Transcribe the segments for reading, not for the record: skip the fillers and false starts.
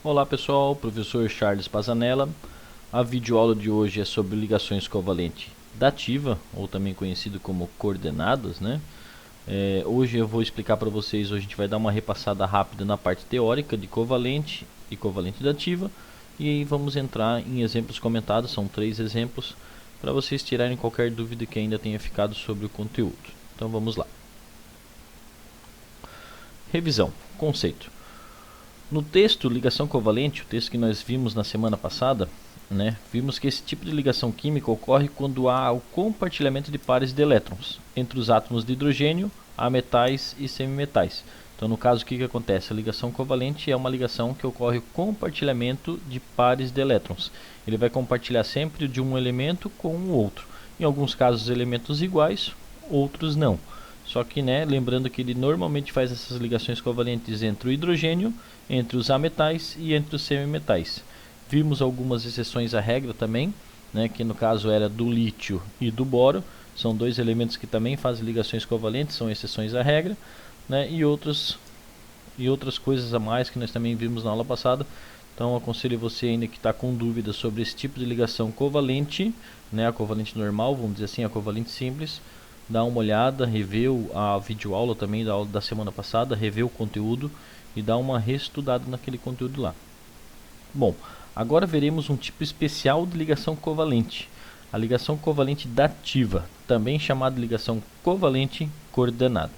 Olá pessoal, professor Charles Pazanella. A videoaula de hoje é sobre ligações covalente dativa, ou também conhecido como coordenadas, né? Hoje eu vou explicar para vocês, hoje a gente vai dar uma repassada rápida na parte teórica de covalente e covalente dativa, e aí vamos entrar em exemplos comentados, são 3 exemplos, para vocês tirarem qualquer dúvida que ainda tenha ficado sobre o conteúdo. Então vamos lá. Revisão, conceito. No texto ligação covalente, o texto que nós vimos na semana passada, vimos que esse tipo de ligação química ocorre quando há o compartilhamento de pares de elétrons entre os átomos de hidrogênio, ametais e semimetais. Então, no caso, o que acontece? A ligação covalente é uma ligação que ocorre o compartilhamento de pares de elétrons. Ele vai compartilhar sempre de um elemento com o outro. Em alguns casos, elementos iguais, outros não. Só que, lembrando que ele normalmente faz essas ligações covalentes entre o hidrogênio, entre os ametais e entre os semimetais. Vimos algumas exceções à regra também, que no caso era do lítio e do boro. São dois elementos que também fazem ligações covalentes, são exceções à regra, e outras coisas a mais que nós também vimos na aula passada. Então aconselho você ainda que está com dúvidas sobre esse tipo de ligação covalente, a covalente normal, vamos dizer assim, a covalente simples, dá uma olhada, revê a videoaula também da aula da semana passada, revê o conteúdo e dá uma reestudada naquele conteúdo lá. Bom, agora veremos um tipo especial de ligação covalente, a ligação covalente dativa, também chamada de ligação covalente coordenada.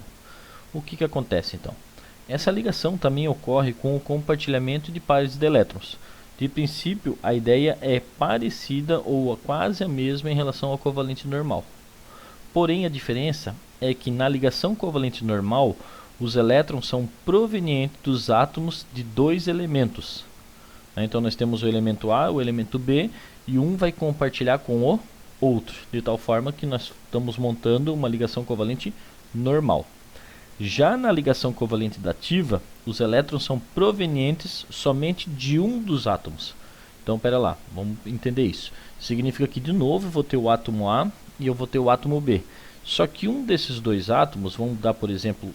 O que acontece então? Essa ligação também ocorre com o compartilhamento de pares de elétrons. De princípio, a ideia é parecida ou quase a mesma em relação ao covalente normal. Porém, a diferença é que na ligação covalente normal, os elétrons são provenientes dos átomos de dois elementos. Então nós temos o elemento A, o elemento B, e um vai compartilhar com o outro, de tal forma que nós estamos montando uma ligação covalente normal. Já na ligação covalente dativa, os elétrons são provenientes somente de um dos átomos. Então, pera lá, vamos entender isso. Significa que, de novo, eu vou ter o átomo A e eu vou ter o átomo B. Só que um desses dois átomos, vamos dar, por exemplo,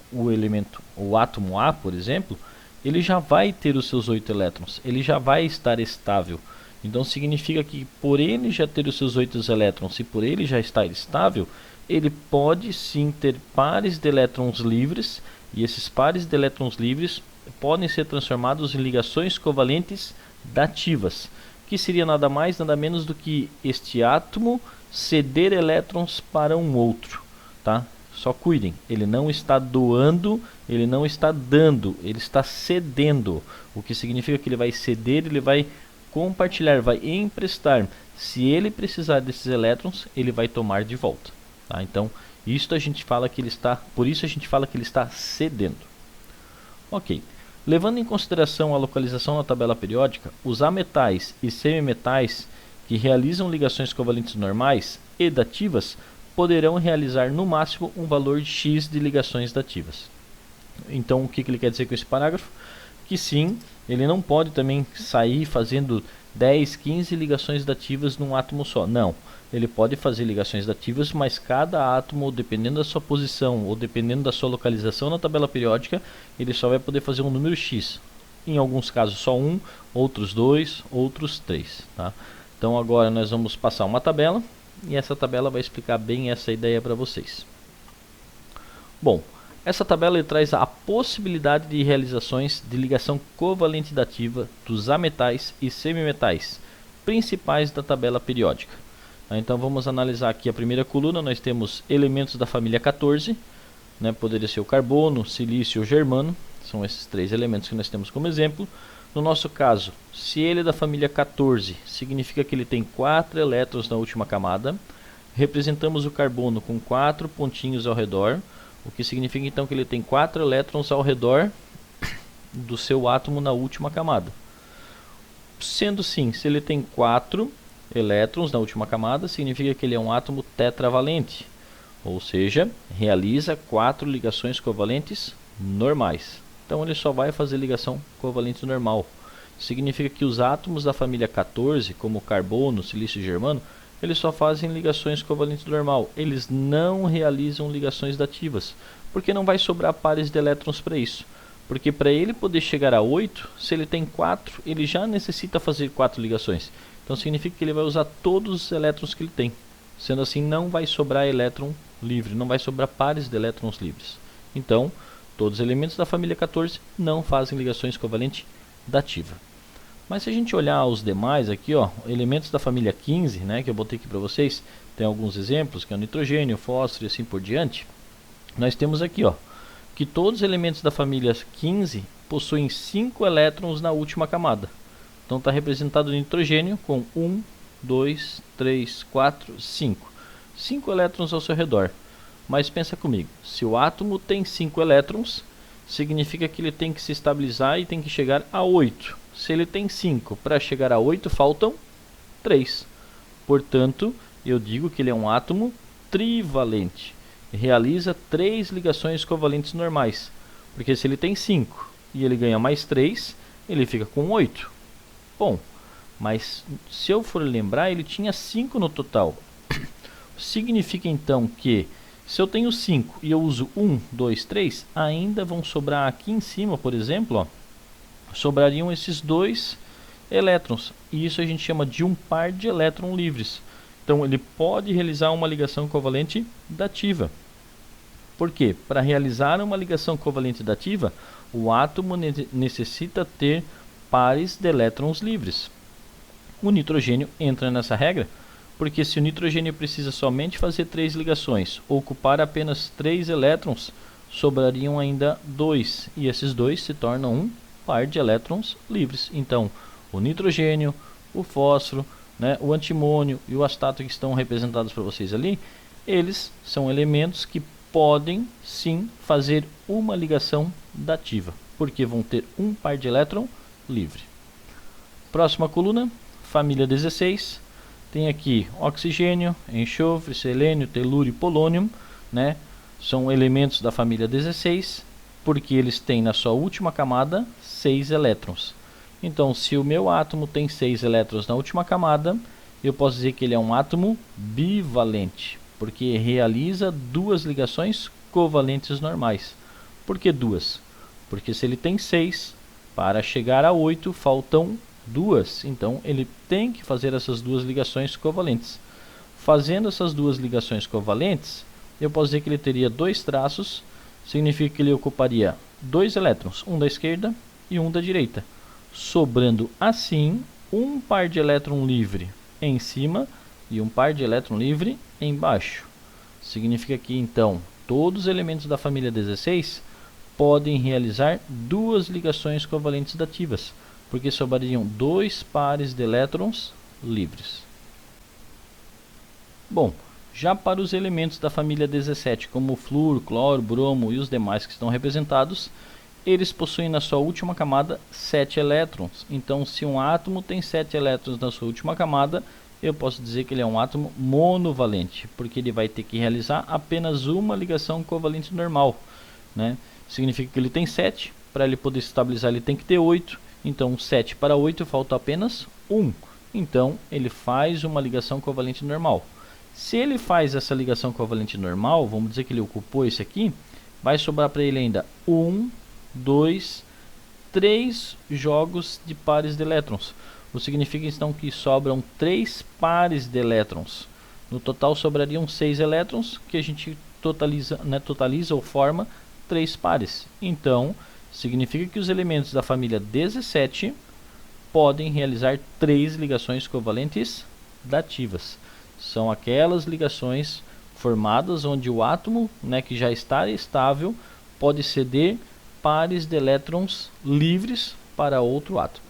o átomo A, por exemplo, ele já vai ter os seus 8 elétrons, ele já vai estar estável. Então significa que por ele já ter os seus 8 elétrons e por ele já estar estável, ele pode sim ter pares de elétrons livres, e esses pares de elétrons livres podem ser transformados em ligações covalentes dativas, que seria nada mais, nada menos do que este átomo ceder elétrons para um outro, tá? Só cuidem, ele não está doando, ele não está dando, ele está cedendo, o que significa que ele vai ceder, ele vai compartilhar, vai emprestar. Se ele precisar desses elétrons, ele vai tomar de volta, tá? Então, por isso a gente fala que ele está cedendo. Ok. Levando em consideração a localização na tabela periódica, os ametais e semimetais que realizam ligações covalentes normais e dativas poderão realizar no máximo um valor de X de ligações dativas. Então, o que ele quer dizer com esse parágrafo? Que sim, ele não pode também sair fazendo 10, 15 ligações dativas num átomo só. Não, ele pode fazer ligações dativas, mas cada átomo, dependendo da sua posição ou dependendo da sua localização na tabela periódica, ele só vai poder fazer um número X. Em alguns casos só um, outros 2, outros 3. Tá? Então agora nós vamos passar uma tabela, e essa tabela vai explicar bem essa ideia para vocês. Bom, essa tabela traz a possibilidade de realizações de ligação covalente dativa dos ametais e semimetais, principais da tabela periódica. Então vamos analisar aqui a primeira coluna, nós temos elementos da família 14, poderia ser o carbono, silício ou germano, são esses 3 elementos que nós temos como exemplo. No nosso caso, se ele é da família 14, significa que ele tem 4 elétrons na última camada. Representamos o carbono com 4 pontinhos ao redor, o que significa então que ele tem 4 elétrons ao redor do seu átomo na última camada. Sendo assim, se ele tem 4 elétrons na última camada, significa que ele é um átomo tetravalente, ou seja, realiza 4 ligações covalentes normais. Então ele só vai fazer ligação covalente normal. Significa que os átomos da família 14, como carbono, silício e germano, eles só fazem ligações covalentes normal. Eles não realizam ligações dativas, porque não vai sobrar pares de elétrons para isso. Porque para ele poder chegar a 8, se ele tem 4, ele já necessita fazer 4 ligações. Então significa que ele vai usar todos os elétrons que ele tem. Sendo assim, não vai sobrar elétron livre, não vai sobrar pares de elétrons livres. Então, todos os elementos da família 14 não fazem ligações covalente dativa. Mas se a gente olhar os demais aqui, ó, elementos da família 15, né, que eu botei aqui para vocês, tem alguns exemplos, que é o nitrogênio, o fósforo e assim por diante. Nós temos aqui, ó, que todos os elementos da família 15 possuem 5 elétrons na última camada. Então está representado o nitrogênio com 1, 2, 3, 4, 5. 5 elétrons ao seu redor. Mas pensa comigo, se o átomo tem 5 elétrons, significa que ele tem que se estabilizar e tem que chegar a 8. Se ele tem 5, para chegar a 8 faltam 3. Portanto, eu digo que ele é um átomo trivalente. Realiza 3 ligações covalentes normais. Porque se ele tem 5 e ele ganha mais 3, ele fica com 8. Bom, mas se eu for lembrar, ele tinha 5 no total. Significa então que se eu tenho 5 e eu uso 1, 2, 3, ainda vão sobrar aqui em cima, por exemplo, ó, sobrariam esses 2 elétrons. E isso a gente chama de um par de elétrons livres. Então ele pode realizar uma ligação covalente dativa. Por quê? Para realizar uma ligação covalente dativa, o átomo necessita ter pares de elétrons livres. O nitrogênio entra nessa regra, porque se o nitrogênio precisa somente fazer 3 ligações, ocupar apenas 3 elétrons, sobrariam ainda 2, e esses 2 se tornam um par de elétrons livres. Então, o nitrogênio, o fósforo, né, o antimônio e o astato que estão representados para vocês ali, eles são elementos que podem sim fazer uma ligação dativa, porque vão ter um par de elétron livre. Próxima coluna, família 16, tem aqui oxigênio, enxofre, selênio, telúrio e polônio, né? São elementos da família 16, porque eles têm na sua última camada 6 elétrons. Então, se o meu átomo tem 6 elétrons na última camada, eu posso dizer que ele é um átomo bivalente, porque realiza 2 ligações covalentes normais. Por que 2? Porque se ele tem 6, para chegar a 8 faltam 2, então ele tem que fazer essas 2 ligações covalentes. Fazendo essas 2 ligações covalentes, eu posso dizer que ele teria 2 traços, significa que ele ocuparia 2 elétrons, um da esquerda e um da direita, sobrando assim um par de elétron livre em cima e um par de elétron livre embaixo. Significa que então todos os elementos da família 16 podem realizar 2 ligações covalentes dativas, porque sobrariam 2 pares de elétrons livres. Bom, já para os elementos da família 17, como o flúor, cloro, bromo e os demais que estão representados, eles possuem na sua última camada 7 elétrons. Então, se um átomo tem 7 elétrons na sua última camada, eu posso dizer que ele é um átomo monovalente, porque ele vai ter que realizar apenas uma ligação covalente normal, né? Significa que ele tem 7, para ele poder se estabilizar ele tem que ter 8, então 7 para 8 falta apenas 1. Então, ele faz uma ligação covalente normal. Se ele faz essa ligação covalente normal, vamos dizer que ele ocupou esse aqui, vai sobrar para ele ainda 1, 2, 3 jogos de pares de elétrons. O que significa então que sobram 3 pares de elétrons. No total sobrariam 6 elétrons, que a gente totaliza, né, totaliza ou forma 3 pares. Então, significa que os elementos da família 17 podem realizar 3 ligações covalentes dativas. São aquelas ligações formadas onde o átomo, né, que já está estável, pode ceder pares de elétrons livres para outro átomo.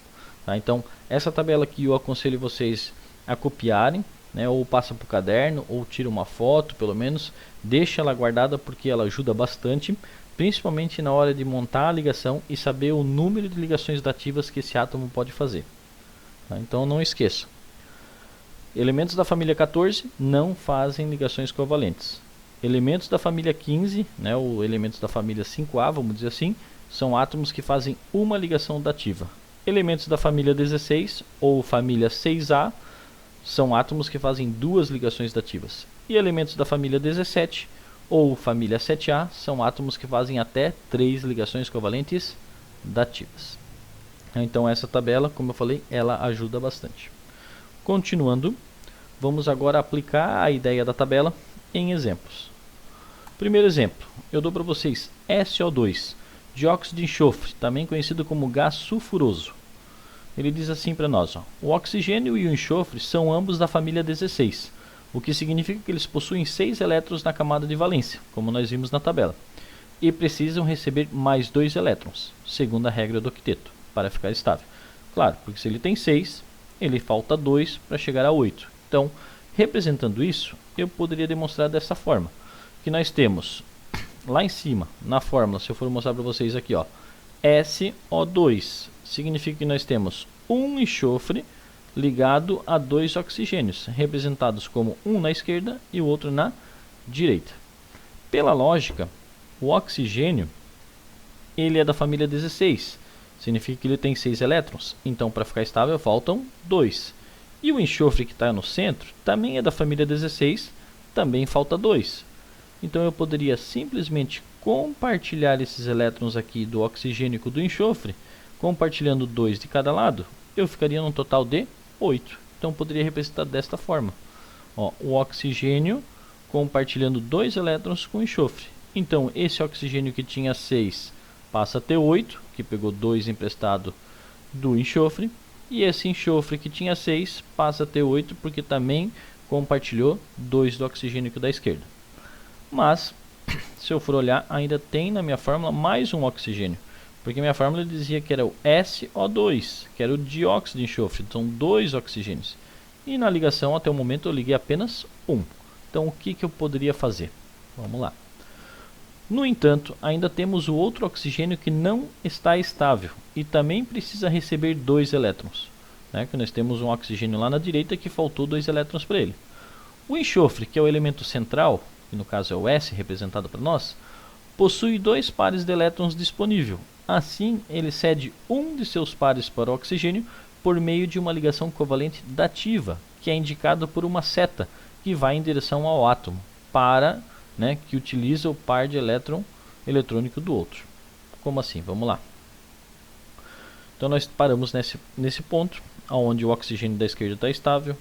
Tá? Então, essa tabela aqui eu aconselho vocês a copiarem, né, ou passa para o caderno, ou tira uma foto, pelo menos, deixa ela guardada porque ela ajuda bastante, principalmente na hora de montar a ligação e saber o número de ligações dativas que esse átomo pode fazer. Tá? Então, não esqueça. Elementos da família 14 não fazem ligações covalentes. Elementos da família 15, né, ou elementos da família 5A, vamos dizer assim, são átomos que fazem uma ligação dativa. Elementos da família 16 ou família 6A são átomos que fazem 2 ligações dativas. E elementos da família 17 ou família 7A, são átomos que fazem até 3 ligações covalentes dativas. Então essa tabela, como eu falei, ela ajuda bastante. Continuando, vamos agora aplicar a ideia da tabela em exemplos. Primeiro exemplo, eu dou para vocês SO2, dióxido de enxofre, também conhecido como gás sulfuroso. Ele diz assim para nós, ó, o oxigênio e o enxofre são ambos da família 16, o que significa que eles possuem 6 elétrons na camada de valência, como nós vimos na tabela, e precisam receber mais 2 elétrons, segundo a regra do octeto, para ficar estável. Claro, porque se ele tem 6, ele falta 2 para chegar a 8. Então, representando isso, eu poderia demonstrar dessa forma, que nós temos lá em cima, na fórmula, se eu for mostrar para vocês aqui, ó, SO2, significa que nós temos um enxofre ligado a 2 oxigênios, representados como um na esquerda e o outro na direita. Pela lógica, o oxigênio ele é da família 16, significa que ele tem 6 elétrons, então para ficar estável faltam 2. E o enxofre que está no centro também é da família 16, também falta 2. Então eu poderia simplesmente compartilhar esses elétrons aqui do oxigênio com do enxofre, compartilhando 2 de cada lado, eu ficaria num total de 8. Então poderia representar desta forma. Ó, o oxigênio compartilhando 2 elétrons com o enxofre. Então esse oxigênio que tinha 6 passa a ter 8, que pegou 2 emprestado do enxofre. E esse enxofre que tinha 6 passa a ter 8, porque também compartilhou 2 do oxigênio que da esquerda. Mas, se eu for olhar, ainda tem na minha fórmula mais um oxigênio. Porque minha fórmula dizia que era o SO2, que era o dióxido de enxofre. São 2 oxigênios. E na ligação, até o momento, eu liguei apenas 1. Então, o que eu poderia fazer? Vamos lá. No entanto, ainda temos o outro oxigênio que não está estável e também precisa receber 2 elétrons. Que nós temos um oxigênio lá na direita que faltou 2 elétrons para ele. O enxofre, que é o elemento central, que no caso é o S representado para nós, possui 2 pares de elétrons disponíveis. Assim, ele cede um de seus pares para o oxigênio por meio de uma ligação covalente dativa, que é indicada por uma seta que vai em direção ao átomo, que utiliza o par de elétron eletrônico do outro. Como assim? Vamos lá. Então nós paramos nesse ponto, onde o oxigênio da esquerda está estável,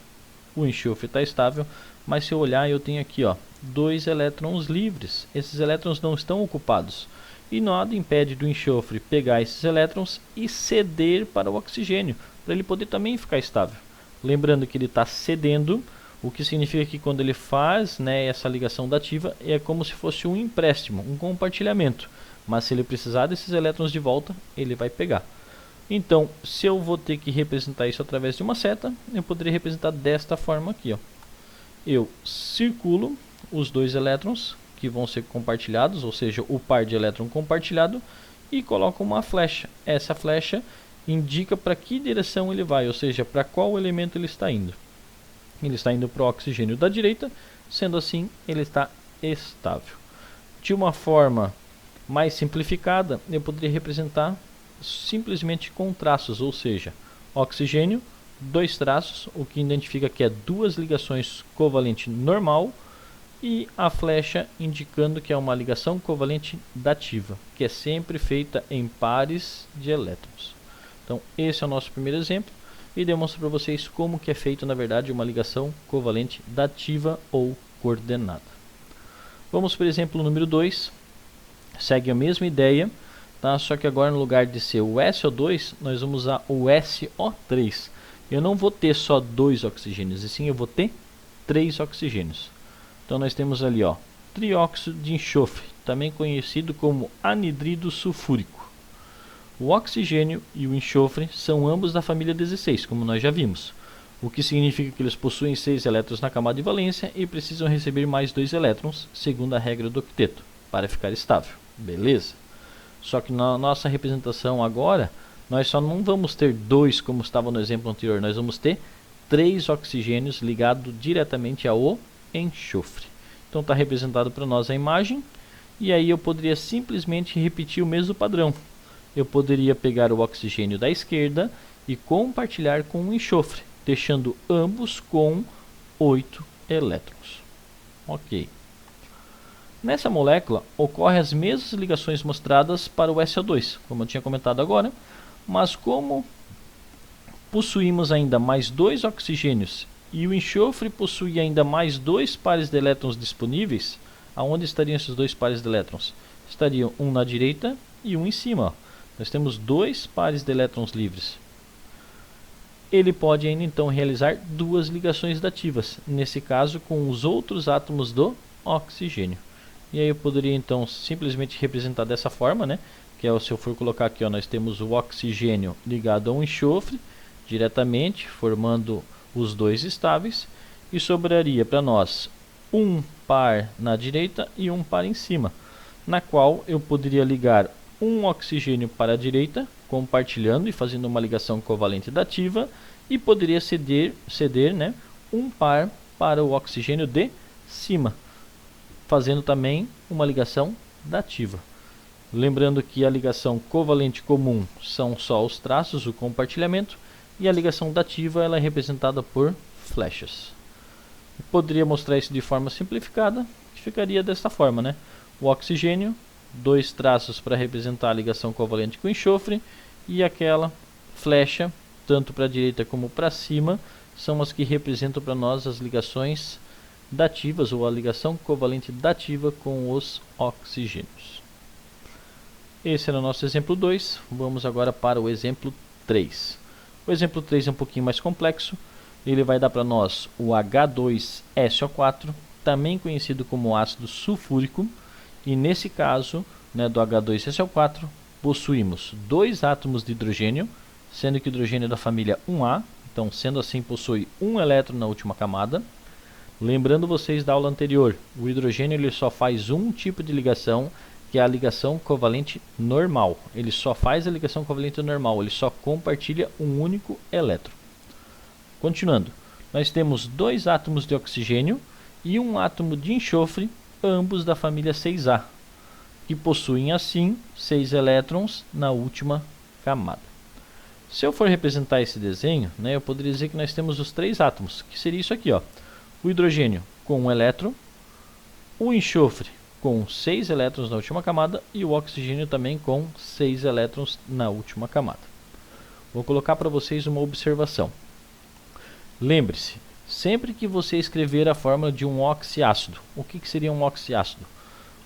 o enxofre está estável, mas se eu olhar eu tenho aqui 2 elétrons livres. Esses elétrons não estão ocupados e nada impede do enxofre pegar esses elétrons e ceder para o oxigênio, para ele poder também ficar estável. Lembrando que ele está cedendo, o que significa que quando ele faz essa ligação dativa é como se fosse um empréstimo, um compartilhamento, mas se ele precisar desses elétrons de volta, ele vai pegar. Então, se eu vou ter que representar isso através de uma seta, eu poderia representar desta forma aqui. Ó. Eu circulo os 2 elétrons que vão ser compartilhados, ou seja, o par de elétron compartilhado, e coloco uma flecha. Essa flecha indica para que direção ele vai, ou seja, para qual elemento ele está indo. Ele está indo para o oxigênio da direita, sendo assim, ele está estável. De uma forma mais simplificada, eu poderia representar simplesmente com traços, ou seja, oxigênio, 2 traços, o que identifica que é 2 ligações covalente normal, e a flecha indicando que é uma ligação covalente dativa, que é sempre feita em pares de elétrons. Então esse é o nosso primeiro exemplo e demonstro para vocês como que é feito na verdade uma ligação covalente dativa ou coordenada. Vamos para o exemplo número 2, segue a mesma ideia, tá? Só que agora no lugar de ser o SO2 nós vamos usar o SO3. Eu não vou ter só 2 oxigênios, e sim eu vou ter 3 oxigênios. Então nós temos ali trióxido de enxofre, também conhecido como anidrido sulfúrico. O oxigênio e o enxofre são ambos da família 16, como nós já vimos, o que significa que eles possuem 6 elétrons na camada de valência e precisam receber mais 2 elétrons, segundo a regra do octeto, para ficar estável. Beleza? Só que na nossa representação agora, nós só não vamos ter 2 como estava no exemplo anterior, nós vamos ter 3 oxigênios ligados diretamente ao enxofre. Então está representado para nós a imagem, e aí eu poderia simplesmente repetir o mesmo padrão. Eu poderia pegar o oxigênio da esquerda e compartilhar com o enxofre, deixando ambos com 8 elétrons. Ok. Nessa molécula ocorrem as mesmas ligações mostradas para o SO2, como eu tinha comentado agora, mas como possuímos ainda mais 2 oxigênios e o enxofre possui ainda mais 2 pares de elétrons disponíveis, aonde estariam esses 2 pares de elétrons? Estariam um na direita e um em cima. Ó. Nós temos 2 pares de elétrons livres. Ele pode ainda então realizar 2 ligações dativas, nesse caso com os outros átomos do oxigênio. E aí eu poderia então simplesmente representar dessa forma, né? Que é, se eu for colocar aqui, ó, nós temos o oxigênio ligado ao enxofre diretamente, formando os 2 estáveis, e sobraria para nós um par na direita e um par em cima, na qual eu poderia ligar um oxigênio para a direita, compartilhando e fazendo uma ligação covalente dativa, e poderia ceder né, um par para o oxigênio de cima, fazendo também uma ligação dativa. Lembrando que a ligação covalente comum são só os traços, o compartilhamento, e a ligação dativa ela é representada por flechas. Eu poderia mostrar isso de forma simplificada, que ficaria desta forma, né? O oxigênio, 2 traços para representar a ligação covalente com enxofre, e aquela flecha, tanto para a direita como para cima, são as que representam para nós as ligações dativas, ou a ligação covalente dativa com os oxigênios. Esse era o nosso exemplo 2, vamos agora para o exemplo 3. O exemplo 3 é um pouquinho mais complexo, ele vai dar para nós o H2SO4, também conhecido como ácido sulfúrico, e nesse caso, né, do H2SO4, possuímos 2 átomos de hidrogênio, sendo que o hidrogênio é da família 1A, então sendo assim possui um elétron na última camada. Lembrando vocês da aula anterior, o hidrogênio ele só faz um tipo de ligação, que é a ligação covalente normal. Ele só faz a ligação covalente normal, ele só compartilha um único elétron. Continuando, nós temos 2 átomos de oxigênio e um átomo de enxofre, ambos da família 6A, que possuem assim 6 elétrons na última camada. Se eu for representar esse desenho, né, eu poderia dizer que nós temos os 3 átomos, que seria isso aqui, ó. O hidrogênio com 1 elétron, o enxofre com 6 elétrons na última camada e o oxigênio também com 6 elétrons na última camada. Vou colocar para vocês uma observação. Lembre-se, sempre que você escrever a fórmula de um oxiácido, o que seria um oxiácido?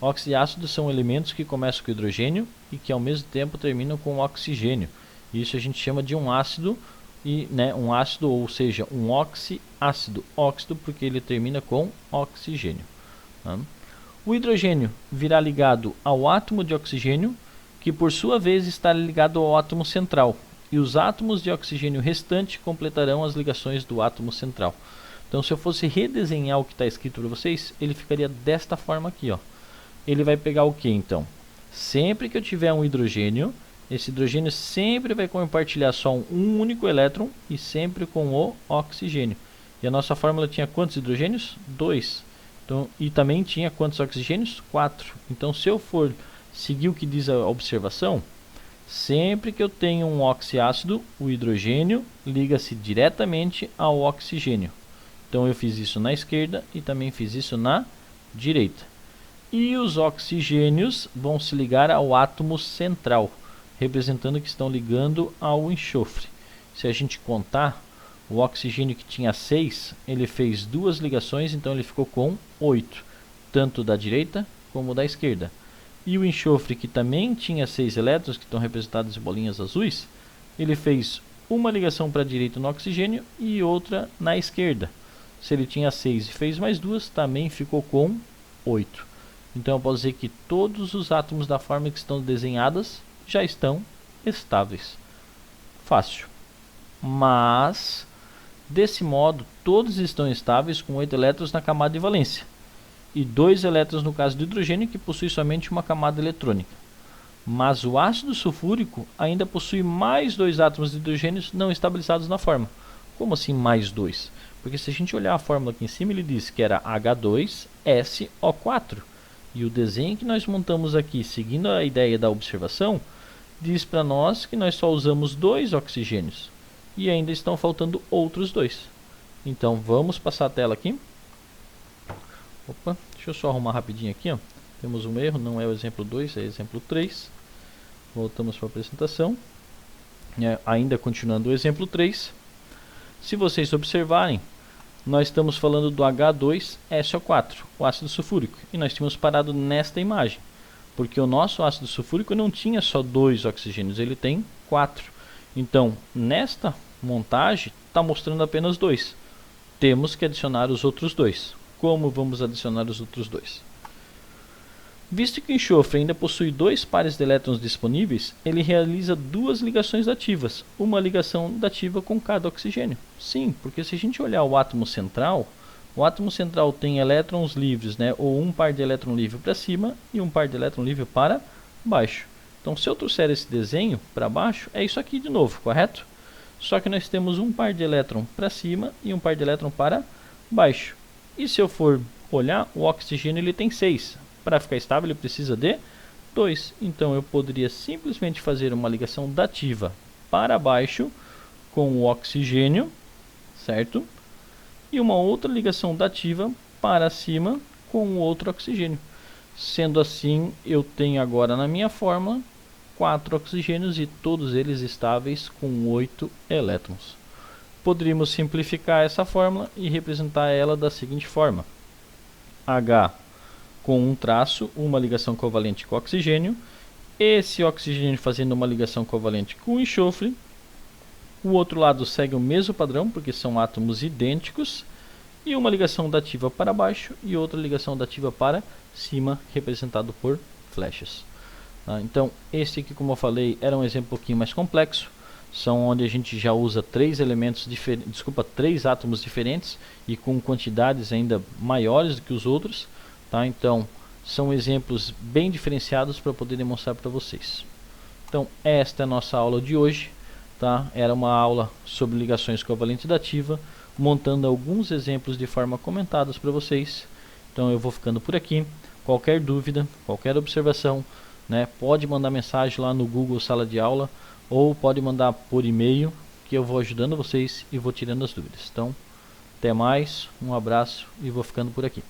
Oxiácidos são elementos que começam com hidrogênio e que ao mesmo tempo terminam com oxigênio. Isso a gente chama de um ácido, um ácido, ou seja, um oxiácido. Óxido porque ele termina com oxigênio. Tá? O hidrogênio virá ligado ao átomo de oxigênio, que por sua vez está ligado ao átomo central. E os átomos de oxigênio restante completarão as ligações do átomo central. Então, se eu fosse redesenhar o que está escrito para vocês, ele ficaria desta forma aqui, ó. Ele vai pegar o que então? Sempre que eu tiver um hidrogênio, esse hidrogênio sempre vai compartilhar só um único elétron e sempre com o oxigênio. E a nossa fórmula tinha quantos hidrogênios? 2. Então, e também tinha quantos oxigênios? 4. Então, se eu for seguir o que diz a observação, sempre que eu tenho um oxiácido, o hidrogênio liga-se diretamente ao oxigênio. Então eu fiz isso na esquerda e também fiz isso na direita. E os oxigênios vão se ligar ao átomo central, representando que estão ligando ao enxofre. Se a gente contar, o oxigênio que tinha 6, ele fez 2 ligações, então ele ficou com 8, tanto da direita como da esquerda. E o enxofre, que também tinha 6 elétrons, que estão representados em bolinhas azuis, ele fez uma ligação para a direita no oxigênio e outra na esquerda. Se ele tinha 6 e fez mais 2, também ficou com 8. Então eu posso dizer que todos os átomos da forma que estão desenhadas já estão estáveis. Fácil. Mas, desse modo, todos estão estáveis com 8 elétrons na camada de valência. E 2 elétrons no caso do hidrogênio, que possui somente uma camada eletrônica. Mas o ácido sulfúrico ainda possui mais 2 átomos de hidrogênio não estabilizados na forma. Como assim mais 2? Porque se a gente olhar a fórmula aqui em cima, ele diz que era H2SO4. E o desenho que nós montamos aqui, seguindo a ideia da observação, diz para nós que nós só usamos 2 oxigênios. E ainda estão faltando outros 2. Então vamos passar a tela aqui. Opa, deixa eu só arrumar rapidinho aqui, ó. temos um erro, não é o exemplo 2, é o exemplo 3. Voltamos para a apresentação. Ainda continuando o exemplo 3. Se vocês observarem, nós estamos falando do H2SO4, o ácido sulfúrico, e nós tínhamos parado nesta imagem, porque o nosso ácido sulfúrico não tinha só 2 oxigênios, ele tem 4. Então, nesta montagem, está mostrando apenas 2. Temos que adicionar os outros 2. Como vamos adicionar os outros 2? Visto que o enxofre ainda possui 2 pares de elétrons disponíveis, ele realiza 2 ligações dativas, uma ligação dativa com cada oxigênio. Sim, porque se a gente olhar o átomo central tem elétrons livres, né, ou um par de elétron livre para cima e um par de elétron livre para baixo. Então, se eu trouxer esse desenho para baixo, é isso aqui de novo, correto? Só que nós temos um par de elétron para cima e um par de elétron para baixo. E se eu for olhar, o oxigênio ele tem 6. Para ficar estável ele precisa de 2. Então eu poderia simplesmente fazer uma ligação dativa para baixo com o oxigênio, certo? E uma outra ligação dativa para cima com o outro oxigênio. Sendo assim, eu tenho agora na minha fórmula 4 oxigênios e todos eles estáveis com 8 elétrons. Poderíamos simplificar essa fórmula e representar ela da seguinte forma: H com um traço, uma ligação covalente com oxigênio, esse oxigênio fazendo uma ligação covalente com o enxofre, o outro lado segue o mesmo padrão, porque são átomos idênticos, e uma ligação dativa para baixo e outra ligação dativa para cima, representado por flechas. Então, esse aqui, como eu falei, era um exemplo um pouquinho mais complexo, são onde a gente já usa 3 átomos diferentes e com quantidades ainda maiores do que os outros. Então, são exemplos bem diferenciados para poder demonstrar para vocês. Então, esta é a nossa aula de hoje. Era uma aula sobre ligações covalente dativa, montando alguns exemplos de forma comentados para vocês. Então, eu vou ficando por aqui. Qualquer dúvida, qualquer observação, pode mandar mensagem lá no Google Sala de Aula ou pode mandar por e-mail, que eu vou ajudando vocês e vou tirando as dúvidas. Então, até mais, um abraço e vou ficando por aqui.